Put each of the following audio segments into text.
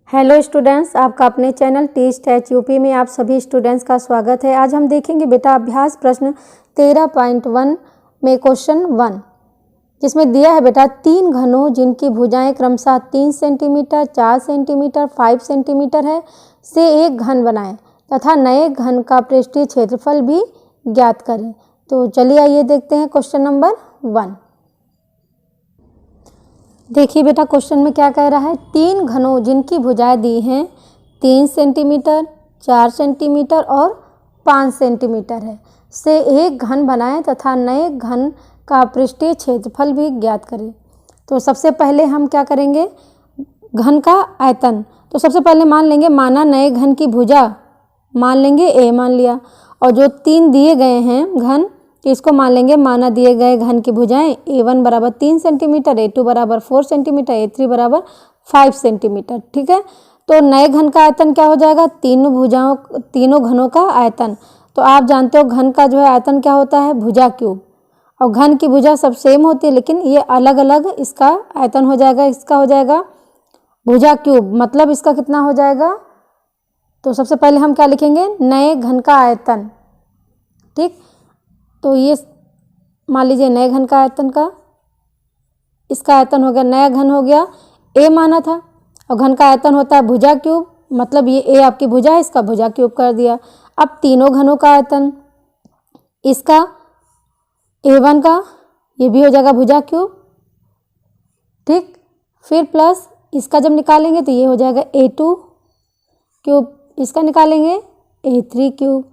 Hello students, आपका अपने channel teach टैच UP में आप सभी स्टूडेंट्स का स्वागत है। आज हम देखेंगे बेटा अभ्यास प्रश्न 13.1 में क्वेश्चन 1, जिसमें दिया है बेटा 3 घनों जिनकी भुजाएं क्रमशः 3 सेंटीमीटर, 4 सेंटीमीटर, 5 सेंटीमीटर है से एक घन बनाएं तथा नए घन का पृष्ठीय क्षेत्रफल भी ज्ञात करें। तो चलिए आइए देखते हैं क्वेश्चन नंबर 1। देखिए बेटा क्वेश्चन में क्या कह रहा है। 3 घनों जिनकी भुजाएं दी हैं 3 सेंटीमीटर, 4 सेंटीमीटर और 5 सेंटीमीटर है से एक घन बनाएं तथा नए घन का पृष्ठीय क्षेत्रफल भी ज्ञात करें। तो सबसे पहले हम क्या करेंगे, घन का आयतन। तो सबसे पहले मान लेंगे, माना नए घन की भुजा मान लेंगे ए मान लिया, और जो 3 दिए गए हैं घन इसको मान लेंगे माना दिए गए घन की भुजाएं a1 बराबर 3 सेंटीमीटर, a2 बराबर 4 सेंटीमीटर, a3 बराबर 5 सेंटीमीटर। ठीक है, तो नए घन का आयतन क्या हो जाएगा, तीनों घनों का आयतन। तो आप जानते हो घन का जो है आयतन क्या होता है, भुजा क्यूब। और घन की भुजा सब सेम होती है, लेकिन ये अलग अलग इसका आयतन हो जाएगा। इसका हो जाएगा भुजा क्यूब, मतलब इसका कितना हो जाएगा। तो सबसे पहले हम क्या लिखेंगे, नए घन का आयतन। ठीक, तो ये मान लीजिए नए घन का आयतन का, इसका आयतन हो गया, नया घन हो गया ए माना था, और घन का आयतन होता है भुजा क्यूब, मतलब ये ए आपकी भुजा है, इसका भुजा क्यूब कर दिया। अब तीनों घनों का आयतन, इसका a1 का ये भी हो जाएगा भुजा क्यूब। ठीक, फिर प्लस इसका जब निकालेंगे तो ये हो जाएगा a2 क्यूब, इसका निकालेंगे a3 क्यूब।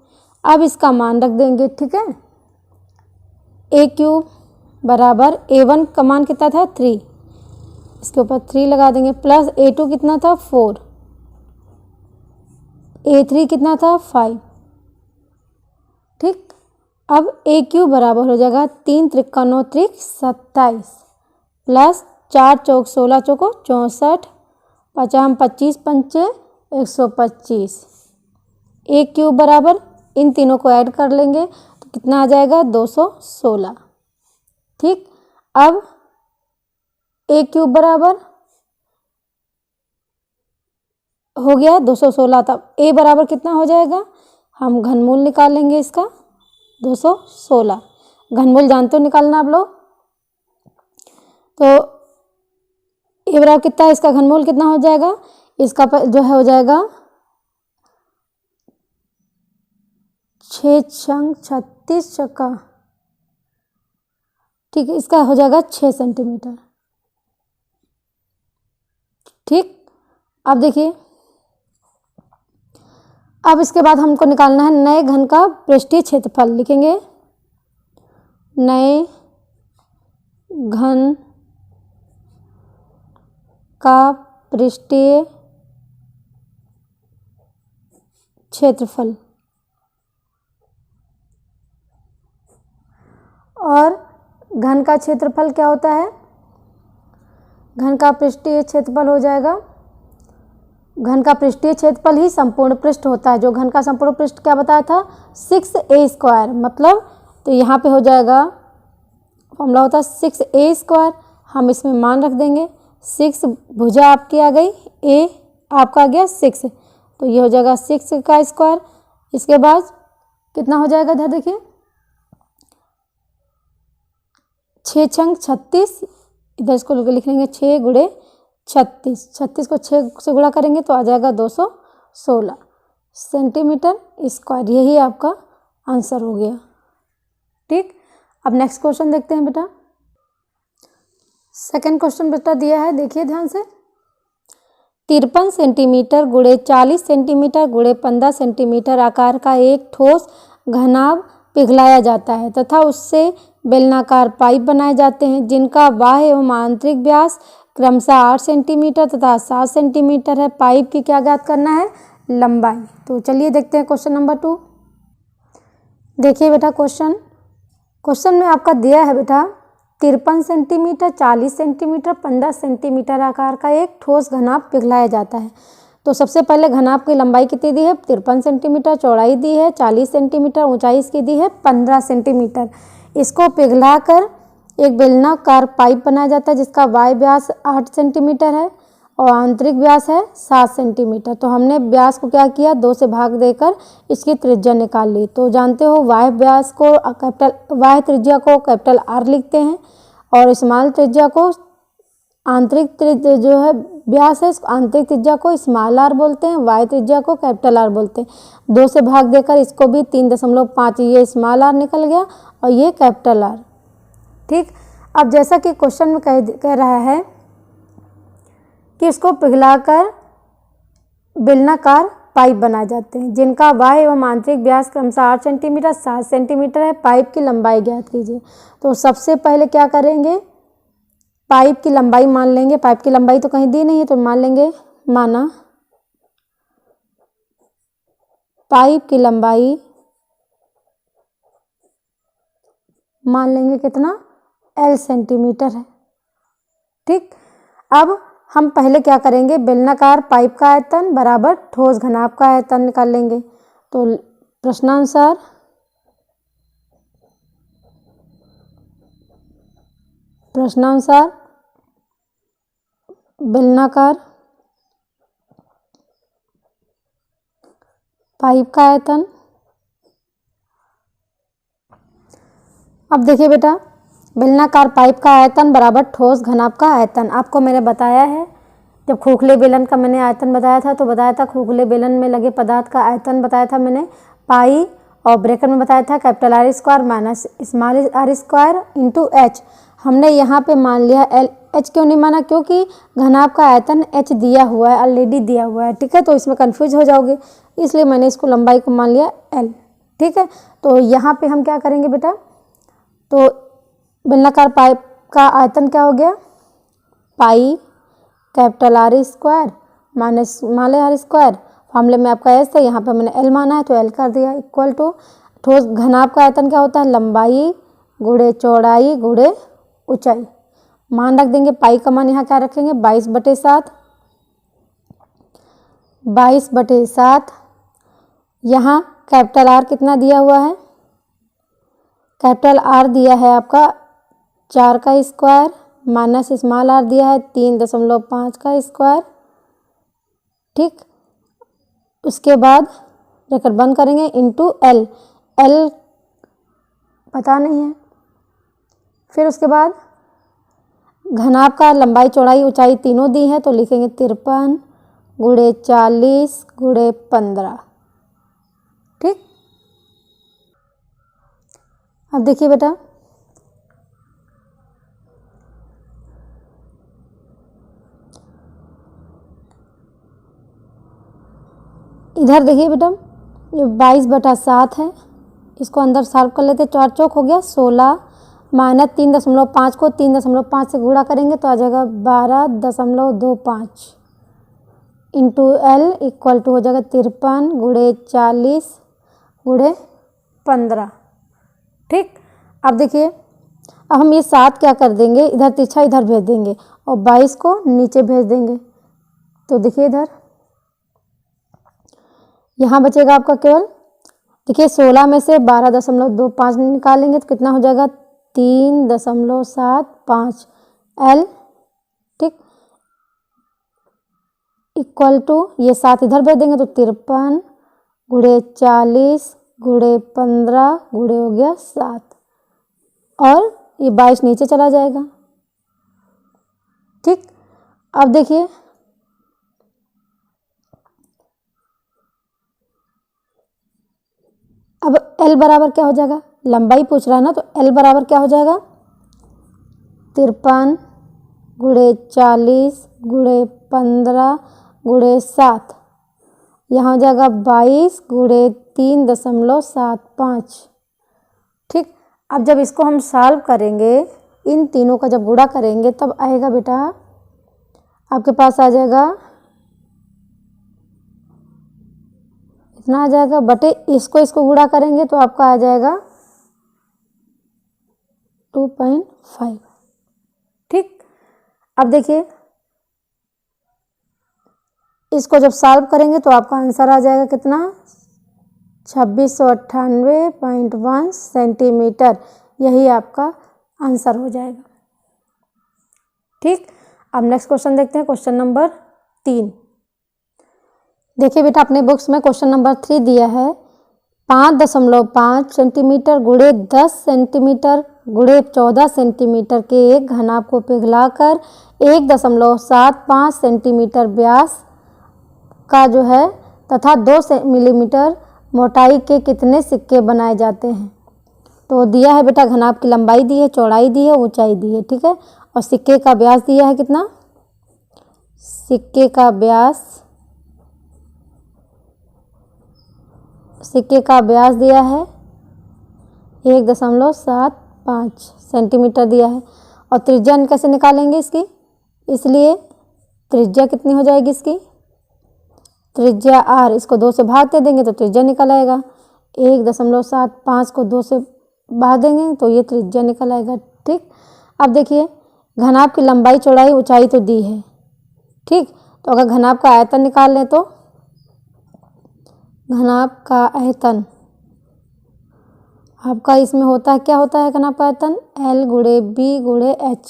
अब इसका मान रख देंगे। ठीक है, a क्यूब बराबर a1 का मान कितना था 3, इसके ऊपर 3 लगा देंगे, प्लस a2 कितना था 4, a3 कितना था 5। ठीक, अब a क्यूब बराबर हो जाएगा 3 त्रिक 9 त्रिक 27 प्लस 4 चौक 16 चौको 64, 50 25 पंचे 125। a क्यूब बराबर इन तीनों को ऐड कर लेंगे तो कितना आ जाएगा 216। ठीक, अब a क्यूब बराबर हो गया 216, तब a बराबर कितना हो जाएगा, हम घनमूल निकालेंगे इसका 216। घनमूल जानते हो निकालना आप लोग। तो a बराबर कितना है, इसका घनमूल कितना हो जाएगा, इसका जो है हो जाएगा 6 छंग 36 चक्का। ठीक है, इसका हो जाएगा 6 सेंटीमीटर। ठीक, अब देखिए, अब इसके बाद हमको निकालना है नए घन का पृष्ठीय क्षेत्रफल। लिखेंगे नए घन का पृष्ठीय क्षेत्रफल। और घन का क्षेत्रफल क्या होता है, घन का पृष्ठीय क्षेत्रफल हो जाएगा, घन का पृष्ठीय क्षेत्रफल ही संपूर्ण पृष्ठ होता है। जो घन का संपूर्ण पृष्ठ क्या बताया था 6a², मतलब तो यहाँ पे हो जाएगा फॉर्मूला होता है 6a²। हम इसमें मान रख देंगे, 6 भुजा आपकी आ गई, a आपका आ गया 6, तो ये हो जाएगा 6 का स्क्वायर। इसके बाद कितना हो जाएगा, इधर देखिए 6 छंग 36, इधर इसको लिख लेंगे 6 गुणे 36, 36 को 6 से गुणा करेंगे तो आ जाएगा 216 सेंटीमीटर स्क्वायर। यही आपका आंसर हो गया। ठीक, अब नेक्स्ट क्वेश्चन देखते हैं बेटा। सेकंड क्वेश्चन बेटा दिया है, देखिए ध्यान से। 53 सेंटीमीटर गुणे 40 सेंटीमीटर गुणे 15 सेंटीमीटर आकार का एक ठोस घनाभ पिघलाया जाता है तथा उससे बेलनाकार पाइप बनाए जाते हैं, जिनका बाह्य एवं आंतरिक व्यास क्रमशः 8 सेंटीमीटर तथा 7 सेंटीमीटर है। पाइप की क्या ज्ञात करना है, लंबाई। तो चलिए देखते हैं क्वेश्चन नंबर 2। देखिए बेटा क्वेश्चन में आपका दिया है बेटा 53 सेंटीमीटर, 40 सेंटीमीटर, 15 सेंटीमीटर आकार का एक ठोस घनाभ पिघलाया जाता है। तो सबसे पहले घनाभ की लंबाई कितनी दी है, 53 सेंटीमीटर, चौड़ाई दी है 40 सेंटीमीटर, ऊंचाई इसकी दी है 15 सेंटीमीटर। इसको पिघलाकर एक बेलनाकार पाइप बनाया जाता है जिसका वाय व्यास 8 सेंटीमीटर है और आंतरिक व्यास है 7 सेंटीमीटर। तो हमने व्यास को क्या किया, 2 से भाग देकर इसकी त्रिज्या निकाल ली। तो जानते हो बाह्य व्यास को बाह्य त्रिज्या को कैपिटल R लिखते हैं और स्मॉल त्रिज्या को आंतरिक त्रिज्या जो है व्यास है आंतरिक त्रिज्या को स्मॉल r बोलते हैं, बाह्य त्रिज्या को कैपिटल R बोलते हैं। 2 से भाग देकर इसको भी 3.5 ये स्मॉल r निकल गया और ये कैपिटल R। ठीक, अब जैसा कि क्वेश्चन में कह रहा है कि इसको पिघलाकर बेलनाकार पाइप बनाए जाते हैं जिनका बाह्य एवं आंतरिक व्यास क्रमशः 8 सेंटीमीटर 7 सेंटीमीटर है। पाइप की लंबाई ज्ञात कीजिए। तो सबसे पहले क्या करेंगे, पाइप की लंबाई मान लेंगे। पाइप की लंबाई तो कहीं दी नहीं है तो मान लेंगे, माना पाइप की लंबाई मान लेंगे कितना, L सेंटीमीटर है। ठीक, अब हम पहले क्या करेंगे, बेलनाकार पाइप का आयतन बराबर ठोस घनाभ का आयतन निकाल लेंगे। तो प्रश्नानुसार बेलनाकार पाइप का आयतन। अब देखिए बेटा, बेलनाकार पाइप का आयतन बराबर ठोस घनाभ का आयतन। आपको मैंने बताया है, जब खोखले बेलन का मैंने आयतन बताया था तो बताया था खोखले बेलन में लगे पदार्थ का आयतन बताया था मैंने पाई, और ब्रैकेट में बताया था capital R square minus small r square into H। हमने यहाँ पे मान लिया L। H क्यों नहीं माना, क्योंकि घनाभ का आयतन H दिया हुआ है, ऑलरेडी दिया हुआ है। ठीक है, तो इसमें कन्फ्यूज हो जाओगे, इसलिए मैंने इसको लंबाई को मान लिया L। ठीक है, तो यहाँ पे हम क्या करेंगे बेटा, तो बेलनाकार पाइप का आयतन क्या हो गया, pi capital R square minus small r square. फॉर्मूले में आपका S था, यहाँ पे मैंने L माना है तो L कर दिया, इक्वल टू ठोस घनाभ का आयतन क्या होता है, लंबाई गुणे चौड़ाई गुणे ऊंचाई। मान रख देंगे, पाई का मान यहाँ क्या रखेंगे, 22/7। 22/7। यहाँ कैपिटल R कितना दिया हुआ है, कैपिटल R दिया है आपका 4 का स्क्वायर माइनस स्मॉल r दिया है 3.5 का स्क्वायर। ठीक, उसके बाद ब्रैकेट बंद करेंगे इंटू L। L पता नहीं है। फिर उसके बाद घनाभ का लंबाई चौड़ाई ऊंचाई तीनों दी है तो लिखेंगे 53 गुणे 40 गुणे 15। ठीक, अब देखिए बेटा, इधर देखिए बेटा, ये 22/7 है, इसको अंदर सॉल्व कर लेते। 4 चौक हो गया 16 माइनस 3.5 को 3.5 से गुणा करेंगे तो आ जाएगा 12.25 इंटू L इक्वल टू हो जाएगा 53 गुणे 40 गुणे 15। ठीक, अब देखिए, अब हम ये 7 क्या कर देंगे, इधर तिरछा इधर भेज देंगे और 22 को नीचे भेज देंगे। तो देखिए इधर यहाँ बचेगा आपका केवल, देखिए 16 में से 12.25 निकालेंगे तो कितना हो जाएगा 3.75 L। ठीक, इक्वल टू ये 7 इधर भेज देंगे तो 53 गुणे 40 गुणे 15 गुणे हो गया 7 और ये 22 नीचे चला जाएगा। ठीक, अब देखिए, अब L बराबर क्या हो जाएगा, लंबाई पूछ रहा है ना, तो L बराबर क्या हो जाएगा 53 गुणे 40 गुणे 15 गुणे 7। यहाँ हो जाएगा 22 गुणे 3.75। ठीक, अब जब इसको हम सॉल्व करेंगे, इन तीनों का जब गुणा करेंगे तब आएगा बेटा आपके पास आ जाएगा इतना आ जाएगा बटे इसको गुणा करेंगे तो आपका आ जाएगा 2.5। ठीक, अब देखिए इसको जब सॉल्व करेंगे तो आपका आंसर आ जाएगा कितना 2698.1 सेंटीमीटर। यही आपका आंसर हो जाएगा। ठीक, अब नेक्स्ट क्वेश्चन देखते हैं, क्वेश्चन नंबर 3। देखिए बेटा अपने बुक्स में क्वेश्चन नंबर 3 दिया है 5.5 सेंटीमीटर गुणे 10 सेंटीमीटर गुणे 14 सेंटीमीटर के एक घनाभ को पिघलाकर 1.75 सेंटीमीटर व्यास का जो है तथा 2 मिलीमीटर मोटाई के कितने सिक्के बनाए जाते हैं। तो दिया है बेटा घनाभ की लंबाई दी है, चौड़ाई दी है, ऊंचाई दी है, ठीक है। और सिक्के का व्यास दिया है कितना, सिक्के का व्यास दिया है 1.75 सेंटीमीटर दिया है। और त्रिज्या कैसे निकालेंगे इसकी, इसलिए त्रिज्या कितनी हो जाएगी इसकी, त्रिज्या r, इसको 2 से भाग दे देंगे तो त्रिज्या निकल आएगा। 1.75 को 2 से भाग देंगे तो ये त्रिज्या निकल आएगा, ठीक। अब देखिए घनाभ की लंबाई चौड़ाई ऊंचाई तो दी है, ठीक। तो अगर घनाभ का आयतन निकाल लें तो घनाभ का आयतन आपका इसमें होता है, क्या होता है घनाभ का आयतन, L गुणे B गुणे H,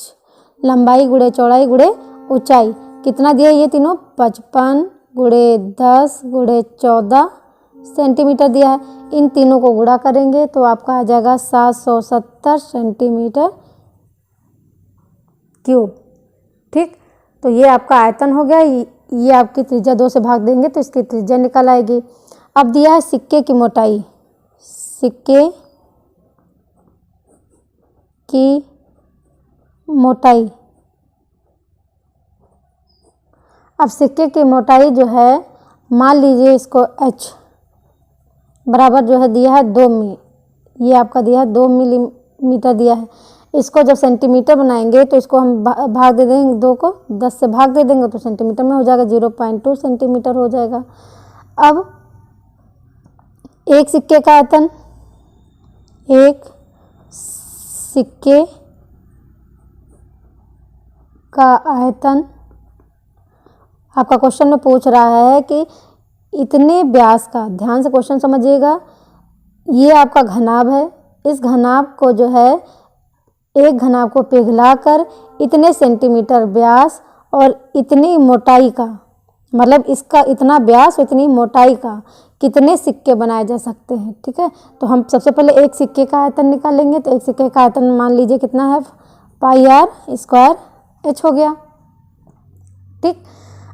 लंबाई गुणे चौड़ाई गुणे ऊंचाई। कितना दिया ये तीनों, 55 गुणे 10 गुणे 14 सेंटीमीटर दिया है। इन तीनों को गुणा करेंगे तो आपका आ जाएगा 770 सेंटीमीटर क्यूब, ठीक। तो ये आपका आयतन हो गया। ये आपकी त्रिज्या 2 से भाग देंगे तो इसकी त्रिज्या निकल आएगी। अब दिया है सिक्के की मोटाई, सिक्के की मोटाई। अब सिक्के की मोटाई जो है मान लीजिए इसको h बराबर जो है दिया है 2 ये आपका दिया है 2 मिलीमीटर दिया है। इसको जब सेंटीमीटर बनाएंगे तो इसको हम भाग दे देंगे, 2 को 10 से भाग दे देंगे तो सेंटीमीटर में हो जाएगा, 0.2 सेंटीमीटर हो जाएगा। अब एक सिक्के का आयतन, एक सिक्के का आयतन आपका क्वेश्चन में पूछ रहा है कि इतने व्यास का, ध्यान से क्वेश्चन समझिएगा, ये आपका घनाभ है। इस घनाभ को जो है एक घनाभ को पिघलाकर इतने सेंटीमीटर व्यास और इतनी मोटाई का, मतलब इसका इतना व्यास और इतनी मोटाई का कितने सिक्के बनाए जा सकते हैं, ठीक है। तो हम सबसे पहले एक सिक्के का आयतन निकालेंगे। तो एक सिक्के का आयतन मान लीजिए कितना है, पाई r स्क्वायर h हो गया, ठीक।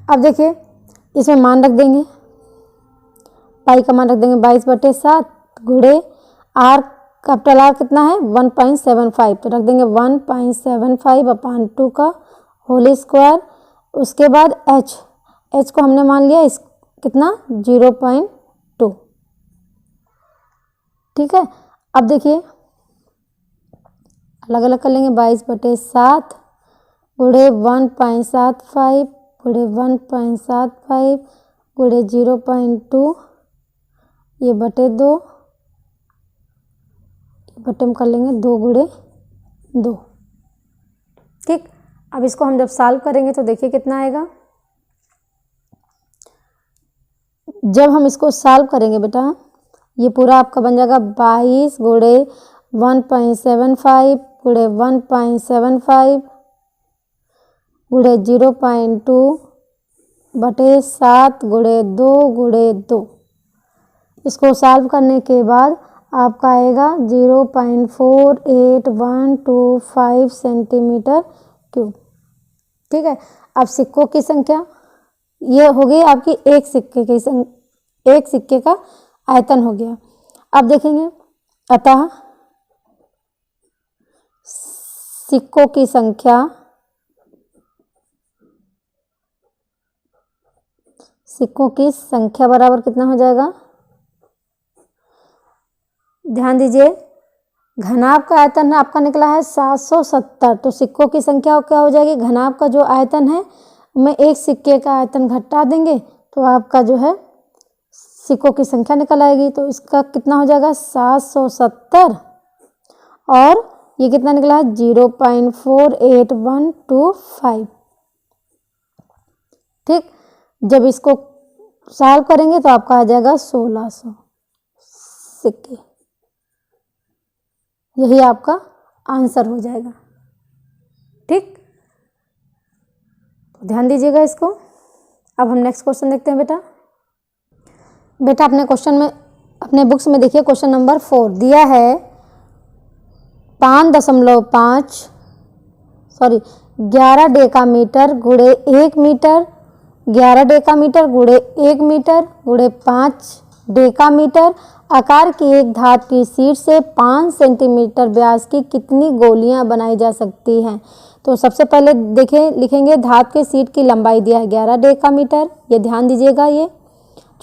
अब देखिए इसमें मान रख देंगे, पाई का मान रख देंगे 22/7 गुणे r, कैपिटल R कितना है 1.75, तो रख देंगे 1.75/2 का होल स्क्वायर। उसके बाद h को हमने मान लिया इस कितना 0.2, ठीक है। अब देखिए अलग अलग कर लेंगे, 22/7 गुणे 1.75 गुणे 1.75 गुणे 0.2, ये बटे 2, बटे में कर लेंगे 2 गुणे 2, ठीक। अब इसको हम जब सॉल्व करेंगे तो देखिए कितना आएगा। जब हम इसको सॉल्व करेंगे बेटा ये पूरा आपका बन जाएगा 22 गुणे 1.75 गुणे 1.75 गुणे 0.2 बटे 7 गुणे 2 गुणे 2। इसको सॉल्व करने के बाद आपका आएगा 0.48125 सेंटीमीटर क्यूब, ठीक है। अब सिक्कों की संख्या ये हो गई आपकी एक सिक्के का आयतन हो गया। अब देखेंगे अतः सिक्कों की संख्या बराबर कितना हो जाएगा, ध्यान दीजिए घनाभ का आयतन आपका निकला है 770, तो सिक्कों की संख्या क्या हो जाएगी, घनाभ का जो आयतन है में एक सिक्के का आयतन घटा देंगे तो आपका जो है सिक्कों की संख्या निकल आएगी। तो इसका कितना हो जाएगा 770 और ये कितना निकला है 0.48125, ठीक। जब इसको सॉल्व करेंगे तो आपका आ जाएगा 1600 सिक्के, यही आपका आंसर हो जाएगा, ठीक। ध्यान दीजिएगा इसको। अब हम नेक्स्ट क्वेश्चन देखते हैं बेटा। बेटा अपने क्वेश्चन में, अपने बुक्स में देखिए क्वेश्चन नंबर 4 दिया है 11 डेकामीटर गुणे 1 मीटर, 11 डेकामीटर गुणे 1 मीटर गुणे 5 डेकामीटर आकार की एक धातु की शीट से 5 सेंटीमीटर व्यास की कितनी गोलियां बनाई जा सकती हैं। तो सबसे पहले देखें, लिखेंगे धातु के शीट की लंबाई दिया है 11 डेकामीटर, ये ध्यान दीजिएगा, ये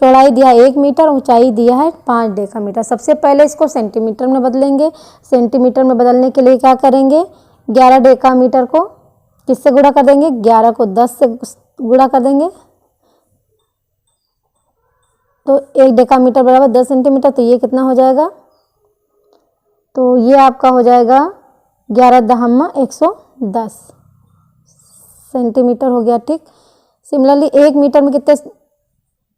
चौड़ाई दिया 1 मीटर, ऊंचाई दिया है 5 डेकामीटर। सबसे पहले इसको सेंटीमीटर में बदलेंगे। सेंटीमीटर में बदलने के लिए क्या करेंगे, 11 डेकामीटर को किससे गुणा कर देंगे, 11 को 10 से गुणा कर देंगे, तो 1 डेकामीटर बराबर 10 सेंटीमीटर। तो ये कितना हो जाएगा, तो ये आपका हो जाएगा 11 दहम्मा 110 सेंटीमीटर हो गया। ठीक, सिमिलरली 1 मीटर में कितने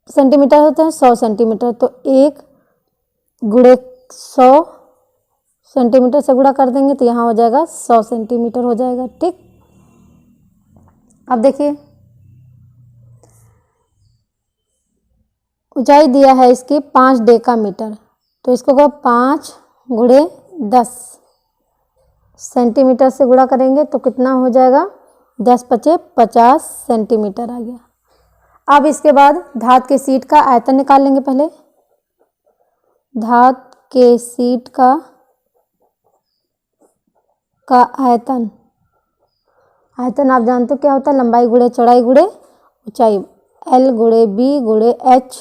सेंटीमीटर होते हैं, 100 सेंटीमीटर। तो 1 गुणे 100 सेंटीमीटर से गुणा कर देंगे तो यहाँ हो जाएगा 100 सेंटीमीटर हो जाएगा। ठीक, अब देखिए ऊंचाई दिया है इसकी 5 डेकामीटर, तो इसको को 5 गुणे 10 सेंटीमीटर से गुणा करेंगे तो कितना हो जाएगा, 10 पचे 50 सेंटीमीटर आ गया। अब इसके बाद धातु के शीट का आयतन निकाल लेंगे। पहले धातु के शीट का आयतन, आयतन आप जानते हो क्या होता है, लंबाई गुणे चौड़ाई गुणे ऊंचाई, L गुणे B गुणे H।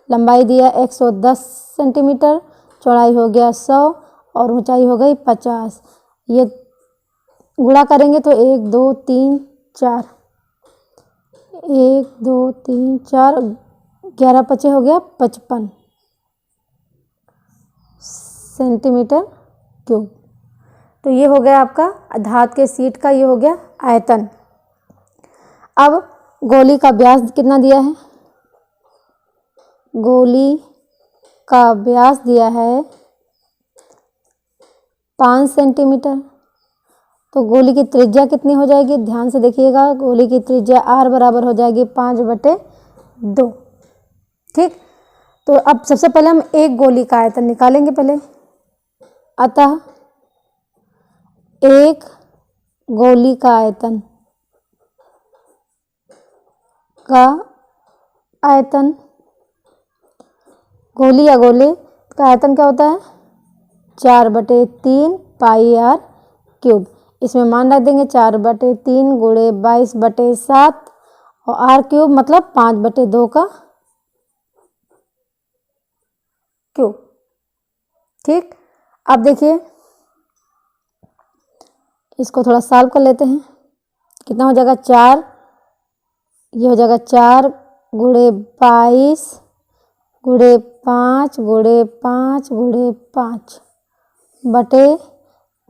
लंबाई दिया 110 सेंटीमीटर, चौड़ाई हो गया 100 और ऊंचाई हो गई 50। ये गुणा करेंगे तो 1 2 3 4, 1 2 3 4, 11 पचे हो गया 55 सेंटीमीटर क्यूब। तो ये हो गया आपका धातु के शीट का, ये हो गया आयतन। अब गोली का व्यास कितना दिया है, गोली का व्यास दिया है 5 सेंटीमीटर। तो गोली की त्रिज्या कितनी हो जाएगी, ध्यान से देखिएगा, गोली की त्रिज्या R बराबर हो जाएगी 5/2। ठीक, तो अब सबसे पहले हम एक गोली का आयतन निकालेंगे पहले। अतः एक गोली का आयतन गोली या गोले का आयतन क्या होता है, 4/3 पाई R क्यूब। इसमें मान रख देंगे 4/3 गुणे 22/7 और R क्यूब मतलब 5/2 का क्यूब। ठीक, अब देखिए इसको थोड़ा सॉल्व कर लेते हैं। कितना हो जाएगा, 4, ये हो जाएगा 4 गुणे 22 गुणे 5 गुणे 5 गुणे 5 बटे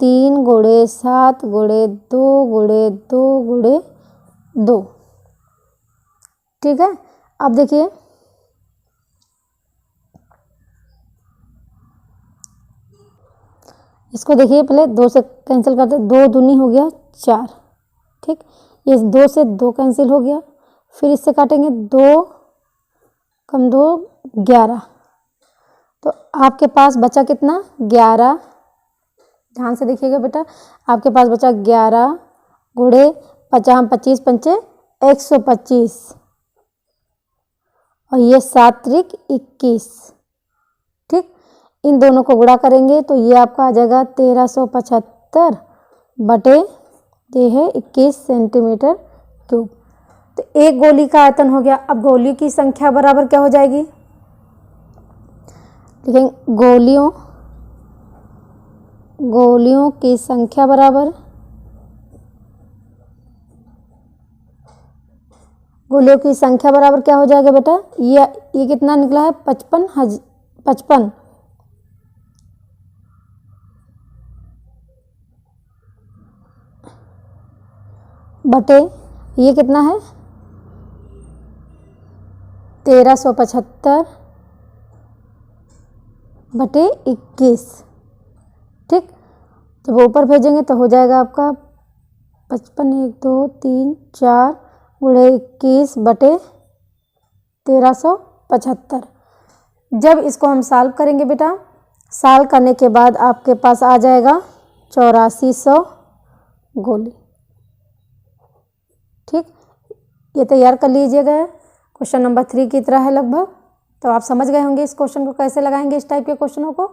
3 गुणे 7 गुणे 2 गुणे 2 गुणे 2। ठीक है, अब देखिए इसको देखिए, पहले 2 से कैंसिल करते, 2 दूनी हो गया 4। ठीक, ये 2 से 2 कैंसिल हो गया, फिर इससे काटेंगे 2 कम 2 11। तो आपके पास बचा कितना, 11। ध्यान से देखिएगा बेटा, आपके पास बचा 11 गुणे 50 25 पंचे 125 और ये 7 त्रिक 21। ठीक, इन दोनों को गुणा करेंगे तो ये आपका आ जाएगा 1375 बटे ये है 21 सेंटीमीटर क्यूब। तो एक गोली का आयतन हो गया। अब गोली की संख्या बराबर क्या हो जाएगी, देखें, गोलियों की संख्या बराबर, गोलियों की संख्या बराबर क्या हो जाएगा बेटा, ये कितना निकला है, 55 बटे ये कितना है 1375 बटे 21। ठीक, जब ऊपर भेजेंगे तो हो जाएगा आपका 55 1 2 3 4 गुणे 21 बटे 1375। जब इसको हम सॉल्व करेंगे बेटा, सॉल्व करने के बाद आपके पास आ जाएगा 8400 गोली। ठीक, ये तैयार कर लीजिएगा। क्वेश्चन नंबर 3 की तरह है लगभग। तो आप समझ गए होंगे इस क्वेश्चन को कैसे लगाएंगे, इस टाइप के क्वेश्चनों को।